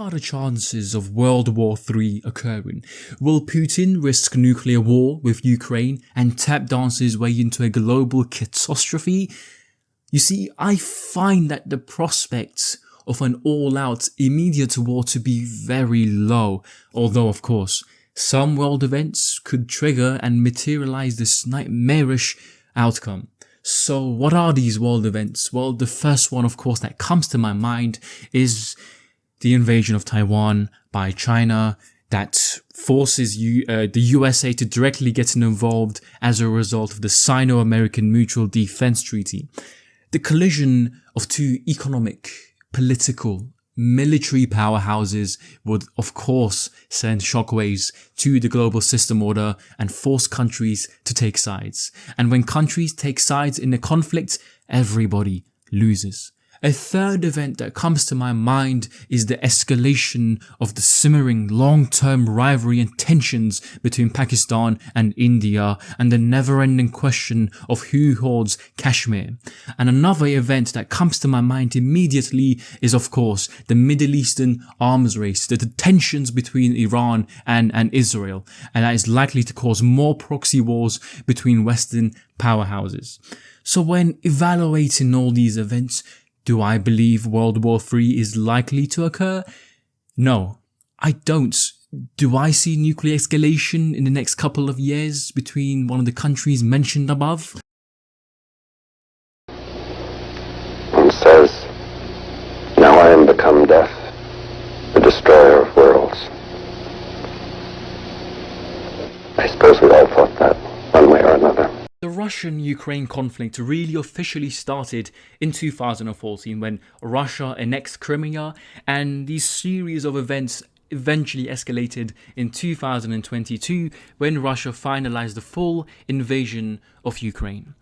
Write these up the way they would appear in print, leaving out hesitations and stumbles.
are the chances of World War III occurring? Will Putin risk nuclear war with Ukraine and tap dance his way into a global catastrophe? You see, I find that the prospects of an all-out immediate war to be very low, although of course, some world events could trigger and materialize this nightmarish outcome. So what are these world events? Well, the first one, of course, that comes to my mind is the invasion of Taiwan by China that forces the USA to directly get involved as a result of the Sino-American Mutual Defense Treaty. The collision of two economic, political, military powerhouses would of course send shockwaves to the global system order and force countries to take sides. And when countries take sides in a conflict, everybody loses. A third event that comes to my mind is the escalation of the simmering long-term rivalry and tensions between Pakistan and India and the never-ending question of who holds Kashmir. And another event that comes to my mind immediately is of course the Middle Eastern arms race, the tensions between Iran and Israel, and that is likely to cause more proxy wars between Western powerhouses. So when evaluating all these events, do I believe World War III is likely to occur? No, I don't. Do I see nuclear escalation in the next couple of years between one of the countries mentioned above? One says, "Now I am become death, the destroyer of worlds." I suppose we all thought that, one way or another. The Russian-Ukraine conflict really officially started in 2014 when Russia annexed Crimea, and these series of events eventually escalated in 2022 when Russia finalized the full invasion of Ukraine.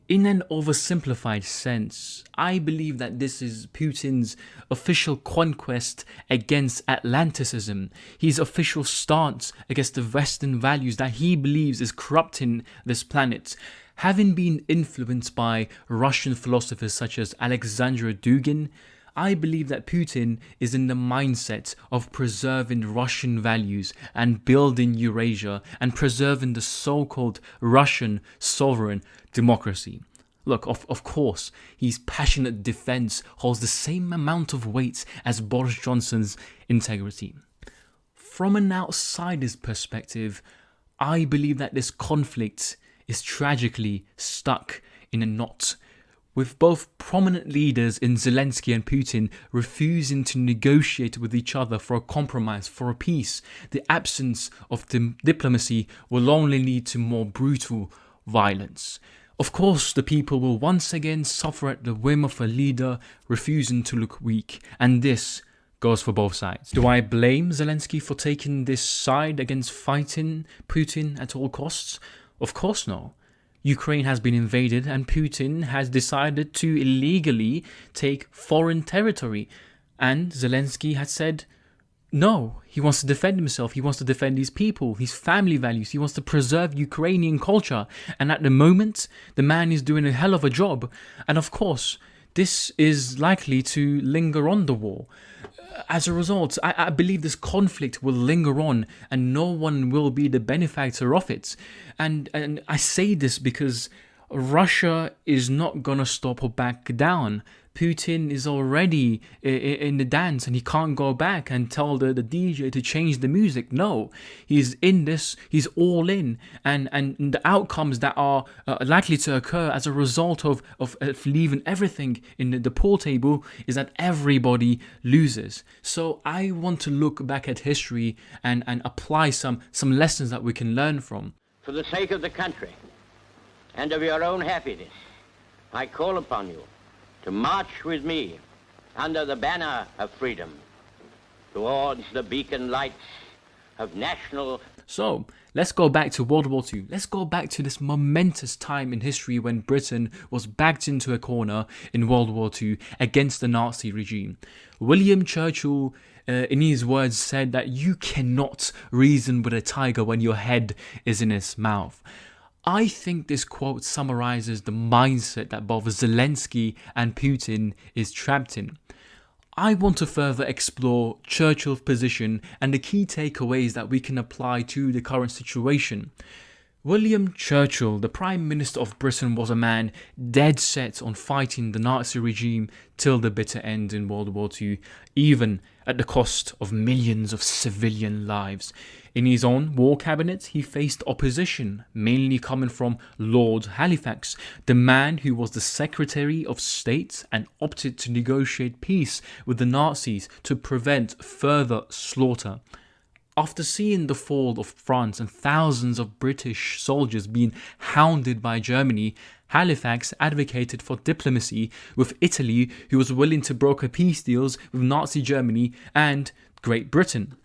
In an oversimplified sense, I believe that this is Putin's official conquest against Atlanticism, his official stance against the Western values that he believes is corrupting this planet. Having been influenced by Russian philosophers such as Alexander Dugin, I believe that Putin is in the mindset of preserving Russian values and building Eurasia and preserving the so-called Russian sovereign democracy. Look, of course, his passionate defense holds the same amount of weight as Boris Johnson's integrity. From an outsider's perspective, I believe that this conflict is tragically stuck in a knot, with both prominent leaders in Zelensky and Putin refusing to negotiate with each other for a compromise, for a peace. The absence of diplomacy will only lead to more brutal violence. Of course, the people will once again suffer at the whim of a leader refusing to look weak, and this goes for both sides. Do I blame Zelensky for taking this side against fighting Putin at all costs? Of course no. Ukraine has been invaded and Putin has decided to illegally take foreign territory, and Zelensky had said no, he wants to defend himself, he wants to defend his people, his family values, he wants to preserve Ukrainian culture, and at the moment the man is doing a hell of a job, and of course this is likely to linger on the war. As a result, I believe this conflict will linger on and no one will be the benefactor of it. And I say this because Russia is not gonna stop or back down. Putin is already in the dance and he can't go back and tell the DJ to change the music. No, he's in this, he's all in, and the outcomes that are likely to occur as a result of leaving everything in the pool table is that everybody loses. So I want to look back at history and apply some lessons that we can learn from. For the sake of the country and of your own happiness, I call upon you to march with me under the banner of freedom towards the beacon lights of national... So, let's go back to World War II. Let's go back to this momentous time in history when Britain was backed into a corner in World War II against the Nazi regime. William Churchil, in his words, said that you cannot reason with a tiger when your head is in its mouth. I think this quote summarizes the mindset that both Zelensky and Putin is trapped in. I want to further explore Churchill's position and the key takeaways that we can apply to the current situation. William Churchill, the Prime Minister of Britain, was a man dead set on fighting the Nazi regime till the bitter end in World War II, even at the cost of millions of civilian lives. In his own war cabinet, he faced opposition, mainly coming from Lord Halifax, the man who was the Secretary of State and opted to negotiate peace with the Nazis to prevent further slaughter. After seeing the fall of France and thousands of British soldiers being hounded by Germany, Halifax advocated for diplomacy with Italy, who was willing to broker peace deals with Nazi Germany and Great Britain.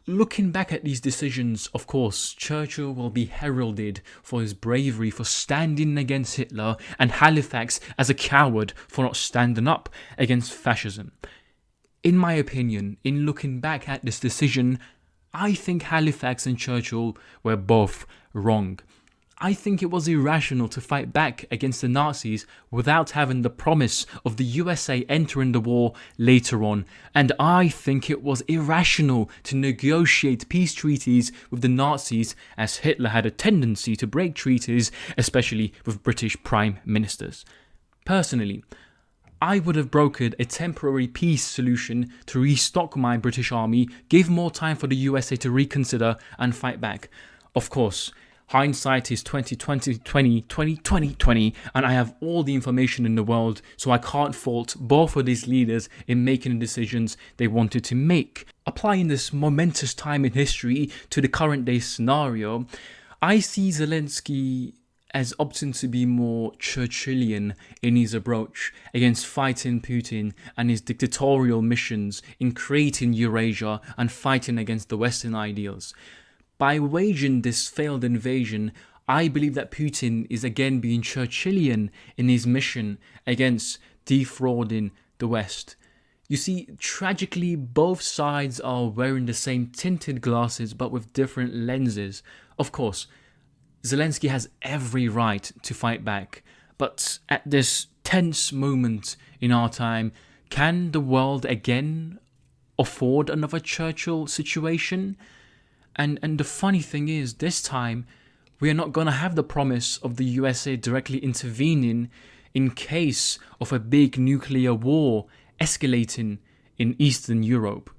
Looking back at these decisions, of course, Churchill will be heralded for his bravery for standing against Hitler and Halifax as a coward for not standing up against fascism. In my opinion, in looking back at this decision, I think Halifax and Churchill were both wrong. I think it was irrational to fight back against the Nazis without having the promise of the USA entering the war later on, and I think it was irrational to negotiate peace treaties with the Nazis, as Hitler had a tendency to break treaties, especially with British Prime Ministers. Personally, I would have brokered a temporary peace solution to restock my British army, give more time for the USA to reconsider and fight back. Of course, hindsight is 2020, and I have all the information in the world, so I can't fault both of these leaders in making the decisions they wanted to make. Applying this momentous time in history to the current day scenario, I see Zelensky as opting to be more Churchillian in his approach against fighting Putin and his dictatorial missions in creating Eurasia and fighting against the Western ideals. By waging this failed invasion, I believe that Putin is again being Churchillian in his mission against defrauding the West. You see, tragically, both sides are wearing the same tinted glasses but with different lenses. Of course, Zelensky has every right to fight back, but at this tense moment in our time, can the world again afford another Churchill situation? And the funny thing is, this time, we are not going to have the promise of the USA directly intervening in case of a big nuclear war escalating in Eastern Europe.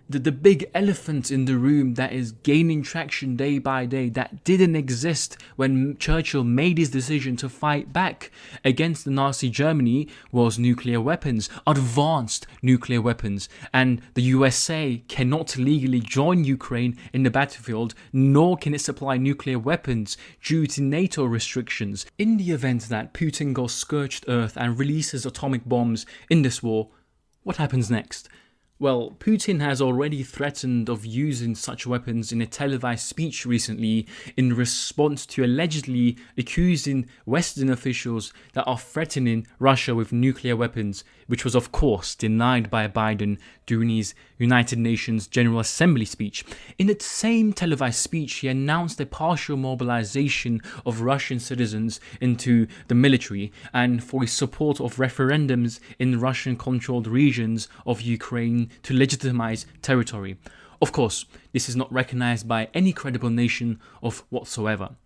The big elephant in the room that is gaining traction day by day, that didn't exist when Churchill made his decision to fight back against the Nazi Germany, was nuclear weapons, advanced nuclear weapons. And the USA cannot legally join Ukraine in the battlefield, nor can it supply nuclear weapons due to NATO restrictions. In the event that Putin goes scorched earth and releases atomic bombs in this war, what happens next? Well, Putin has already threatened of using such weapons in a televised speech recently in response to allegedly accusing Western officials that are threatening Russia with nuclear weapons, which was of course denied by Biden during his United Nations General Assembly speech. In that same televised speech, he announced a partial mobilization of Russian citizens into the military and for his support of referendums in Russian-controlled regions of Ukraine to legitimize territory. Of course, this is not recognized by any credible nation of whatsoever.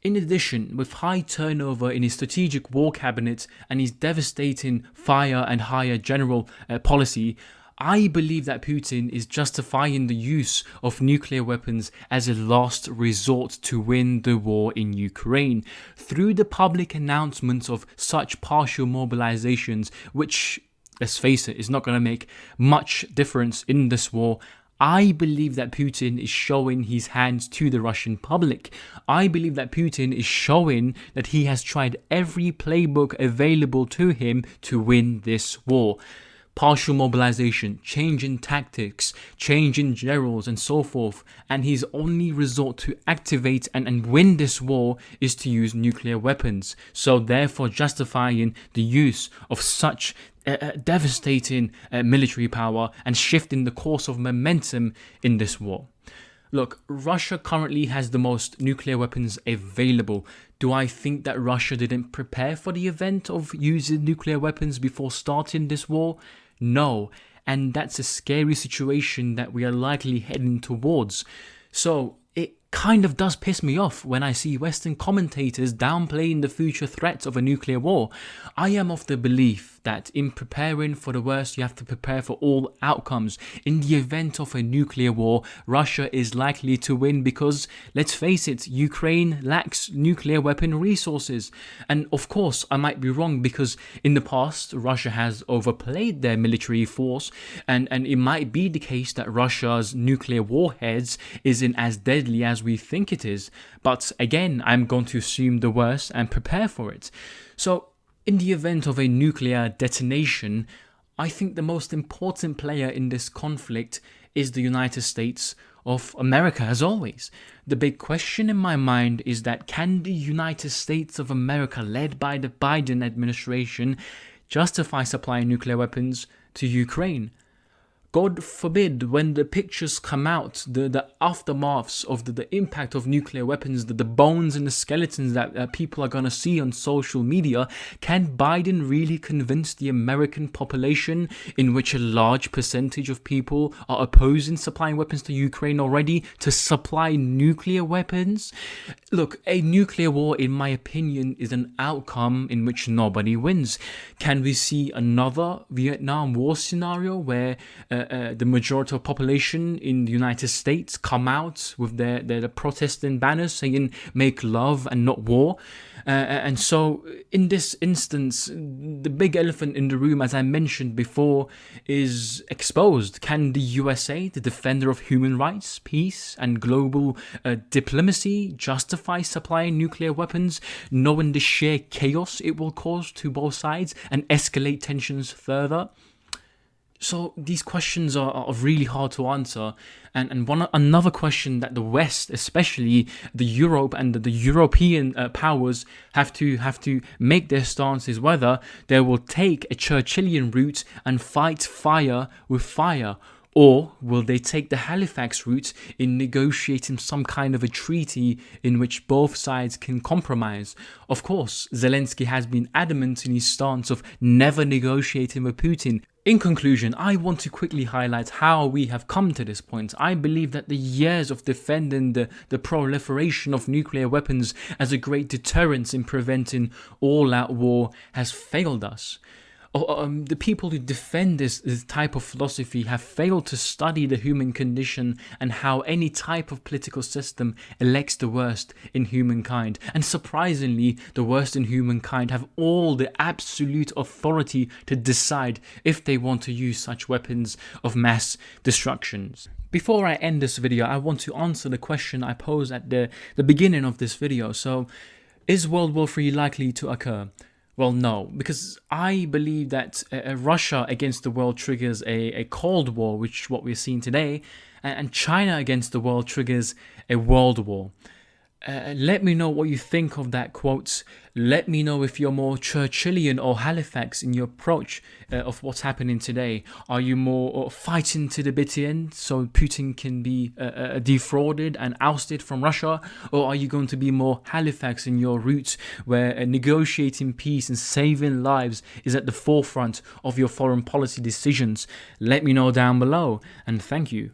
In addition, with high turnover in his strategic war cabinet and his devastating fire and hire general policy, I believe that Putin is justifying the use of nuclear weapons as a last resort to win the war in Ukraine. Through the public announcements of such partial mobilizations, which, let's face it, is not going to make much difference in this war, I believe that Putin is showing his hands to the Russian public. I believe that Putin is showing that he has tried every playbook available to him to win this war. Partial mobilization, change in tactics, change in generals and so forth, and his only resort to activate and win this war is to use nuclear weapons, so therefore justifying the use of such devastating military power and shifting the course of momentum in this war. Look, Russia currently has the most nuclear weapons available. Do I think that Russia didn't prepare for the event of using nuclear weapons before starting this war? No. and that's a scary situation that we are likely heading towards. So it kind of does piss me off when I see Western commentators downplaying the future threats of a nuclear war. I am of the belief that in preparing for the worst, you have to prepare for all outcomes. In the event of a nuclear war, Russia is likely to win because, let's face it, Ukraine lacks nuclear weapon resources. And of course, I might be wrong because in the past, Russia has overplayed their military force, and it might be the case that Russia's nuclear warheads isn't as deadly as we think it is. But again, I'm going to assume the worst and prepare for it. So, in the event of a nuclear detonation, I think the most important player in this conflict is the United States of America, as always. The big question in my mind is that can the United States of America, led by the Biden administration, justify supplying nuclear weapons to Ukraine? God forbid, when the pictures come out, the aftermaths of the impact of nuclear weapons, the bones and the skeletons that people are going to see on social media, can Biden really convince the American population, in which a large percentage of people are opposing supplying weapons to Ukraine already, to supply nuclear weapons? Look, a nuclear war, in my opinion, is an outcome in which nobody wins. Can we see another Vietnam War scenario where the majority of population in the United States come out with their protesting banners saying make love and not war? And so in this instance, the big elephant in the room, as I mentioned before, is exposed. Can the USA, the defender of human rights, peace and global diplomacy, justify supplying nuclear weapons, knowing the sheer chaos it will cause to both sides and escalate tensions further? So these questions are really hard to answer, and another question that the West, especially the Europe and the European powers, have to make their stance is whether they will take a Churchillian route and fight fire with fire, or will they take the Halifax route in negotiating some kind of a treaty in which both sides can compromise? Of course, Zelensky has been adamant in his stance of never negotiating with Putin. In conclusion, I want to quickly highlight how we have come to this point. I believe that the years of defending the proliferation of nuclear weapons as a great deterrent in preventing all-out war has failed us. The people who defend this type of philosophy have failed to study the human condition and how any type of political system elects the worst in humankind. And surprisingly, the worst in humankind have all the absolute authority to decide if they want to use such weapons of mass destruction. Before I end this video, I want to answer the question I posed at the beginning of this video. So, is World War III likely to occur? Well, no, because I believe that Russia against the world triggers a Cold War, which is what we're seeing today, and China against the world triggers a World War. Let me know what you think of that quote. Let me know if you're more Churchillian or Halifax in your approach of what's happening today. Are you more fighting to the bitter end so Putin can be defrauded and ousted from Russia? Or are you going to be more Halifax in your route where negotiating peace and saving lives is at the forefront of your foreign policy decisions? Let me know down below, and thank you.